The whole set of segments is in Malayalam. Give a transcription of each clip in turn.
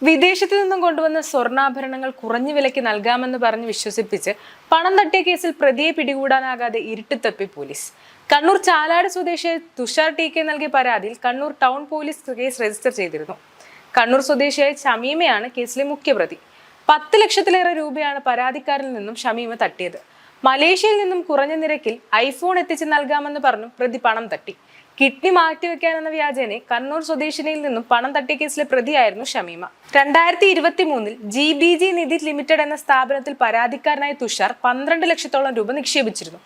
വിദേശത്തു നിന്നും കൊണ്ടുവന്ന സ്വർണ്ണാഭരണങ്ങൾ കുറഞ്ഞ വിലയ്ക്ക് നൽകാമെന്ന് പറഞ്ഞ് വിശ്വസിപ്പിച്ച് പണം തട്ടിയ കേസിൽ പ്രതിയെ പിടികൂടാനാകാതെ ഇരുട്ടുതപ്പി പോലീസ്. കണ്ണൂർ ചാലാട് സ്വദേശി തുഷാർ TK നൽകിയ പരാതിയിൽ Kannur town police case register ചെയ്തിരുന്നു. കണ്ണൂർ സ്വദേശിയായ ഷമീമയാണ് കേസിലെ മുഖ്യപ്രതി. 10 ലക്ഷത്തിലേറെ രൂപയാണ് പരാതിക്കാരിൽ നിന്നും ഷമീമ തട്ടിയത്. മലേഷ്യയിൽ നിന്നും കുറഞ്ഞ നിരക്കിൽ ഐഫോൺ എത്തിച്ച് നൽകാമെന്ന് പറഞ്ഞു പ്രതി പണം തട്ടി. കിഡ്നി മാറ്റിവെക്കാനെന്ന വ്യാജേനെ കണ്ണൂർ സ്വദേശിനിയിൽ നിന്നും പണം തട്ടിയ കേസിലെ പ്രതിയായിരുന്നു ഷമീമ. 2023 GBG നിധി ലിമിറ്റഡ് എന്ന സ്ഥാപനത്തിൽ പരാതിക്കാരനായ തുഷാർ 12 ലക്ഷത്തോളം രൂപ നിക്ഷേപിച്ചിരുന്നു.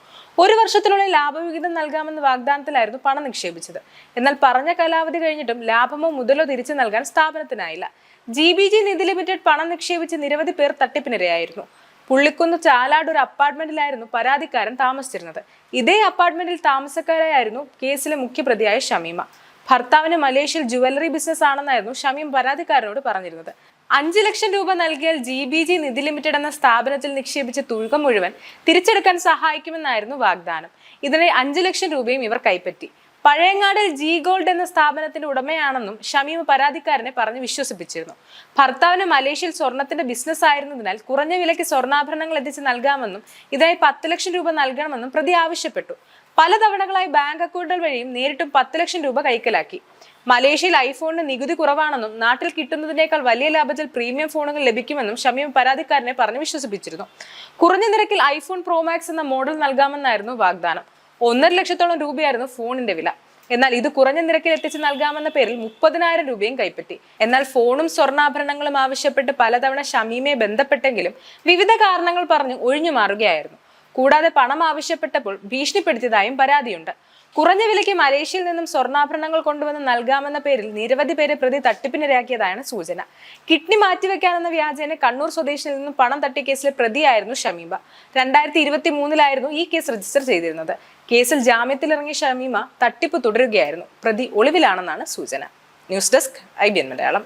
1 വർഷത്തിനുള്ളിൽ ലാഭവിഹിതം നൽകാമെന്ന വാഗ്ദാനത്തിലായിരുന്നു പണം നിക്ഷേപിച്ചത്. എന്നാൽ പറഞ്ഞ കാലാവധി കഴിഞ്ഞിട്ടും ലാഭമോ മുതലോ തിരിച്ചു നൽകാൻ സ്ഥാപനത്തിനായില്ല. GBG നിധി ലിമിറ്റഡ് പണം നിക്ഷേപിച്ച് നിരവധി പേർ തട്ടിപ്പിനിരയായിരുന്നു. പുള്ളിക്കുന്ന് ചാലാട് ഒരു അപ്പാർട്ട്മെന്റിലായിരുന്നു പരാതിക്കാരൻ താമസിച്ചിരുന്നത്. ഇതേ അപ്പാർട്ട്മെന്റിൽ താമസക്കാരായിരുന്നു കേസിലെ മുഖ്യപ്രതിയായ ഷമീമ. ഭർത്താവിന് മലേഷ്യയിൽ ജുവലറി ബിസിനസ് ആണെന്നായിരുന്നു ഷമീം പരാതിക്കാരനോട് പറഞ്ഞിരുന്നത്. 5 ലക്ഷം രൂപ നൽകിയാൽ GBG നിധി ലിമിറ്റഡ് എന്ന സ്ഥാപനത്തിൽ നിക്ഷേപിച്ച തുക മുഴുവൻ തിരിച്ചെടുക്കാൻ സഹായിക്കുമെന്നായിരുന്നു വാഗ്ദാനം. ഇതിനെ 5 ലക്ഷം രൂപയും ഇവർ കൈപ്പറ്റി. പഴയങ്ങാടിൽ G Gold എന്ന സ്ഥാപനത്തിന്റെ ഉടമയാണെന്നും ഷമീം പരാതിക്കാരനെ പറഞ്ഞ് വിശ്വസിപ്പിച്ചിരുന്നു. ഭർത്താവിന് മലേഷ്യയിൽ സ്വർണത്തിന്റെ ബിസിനസ് ആയിരുന്നതിനാൽ കുറഞ്ഞ വിലയ്ക്ക് സ്വർണ്ണാഭരണങ്ങൾ എത്തിച്ച് നൽകാമെന്നും ഇതിനായി 10 ലക്ഷം രൂപ നൽകണമെന്നും പ്രതി ആവശ്യപ്പെട്ടു. പല തവണകളായി ബാങ്ക് അക്കൗണ്ടുകൾ വഴിയും നേരിട്ടും 10 ലക്ഷം രൂപ കൈക്കലാക്കി. മലേഷ്യയിൽ ഐഫോണിന് നികുതി കുറവാണെന്നും നാട്ടിൽ കിട്ടുന്നതിനേക്കാൾ വലിയ ലാഭത്തിൽ പ്രീമിയം ഫോണുകൾ ലഭിക്കുമെന്നും ഷമീം പരാതിക്കാരനെ പറഞ്ഞ് വിശ്വസിപ്പിച്ചിരുന്നു. കുറഞ്ഞ നിരക്കിൽ iPhone Pro Max എന്ന മോഡൽ നൽകാമെന്നായിരുന്നു വാഗ്ദാനം. 1.5 ലക്ഷത്തോളം രൂപയായിരുന്നു ഫോണിന്റെ വില. എന്നാൽ ഇത് കുറഞ്ഞ നിരക്കിൽ എത്തിച്ച് നൽകാമെന്ന പേരിൽ 30,000 രൂപയും കൈപ്പറ്റി. എന്നാൽ ഫോണും സ്വർണ്ണാഭരണങ്ങളും ആവശ്യപ്പെട്ട് പലതവണ ഷമീമയെ ബന്ധപ്പെട്ടെങ്കിലും വിവിധ കാരണങ്ങൾ പറഞ്ഞ് ഒഴിഞ്ഞു മാറുകയായിരുന്നു. കൂടാതെ പണം ആവശ്യപ്പെട്ടപ്പോൾ ഭീഷണിപ്പെടുത്തിയതായും പരാതിയുണ്ട്. കുറഞ്ഞ വിലയ്ക്ക് മലേഷ്യയിൽ നിന്നും സ്വർണ്ണാഭരണങ്ങൾ കൊണ്ടുവന്ന് നൽകാമെന്ന പേരിൽ നിരവധി പേരെ പ്രതി തട്ടിപ്പിനിരയാക്കിയതാണ് സൂചന. കിഡ്നി മാറ്റിവെക്കാനെന്ന വ്യാജേന കണ്ണൂർ സ്വദേശിയിൽ നിന്നും പണം തട്ടിയ കേസിലെ പ്രതിയായിരുന്നു ഷമീമ. 2023 ഈ കേസ് രജിസ്റ്റർ ചെയ്തിരുന്നത്. കേസിൽ ജാമ്യത്തിലിറങ്ങിയ ഷമീമ തട്ടിപ്പ് തുടരുകയായിരുന്നു. പ്രതി ഒളിവിലാണെന്നാണ് സൂചന. News desk IBN Malayalam.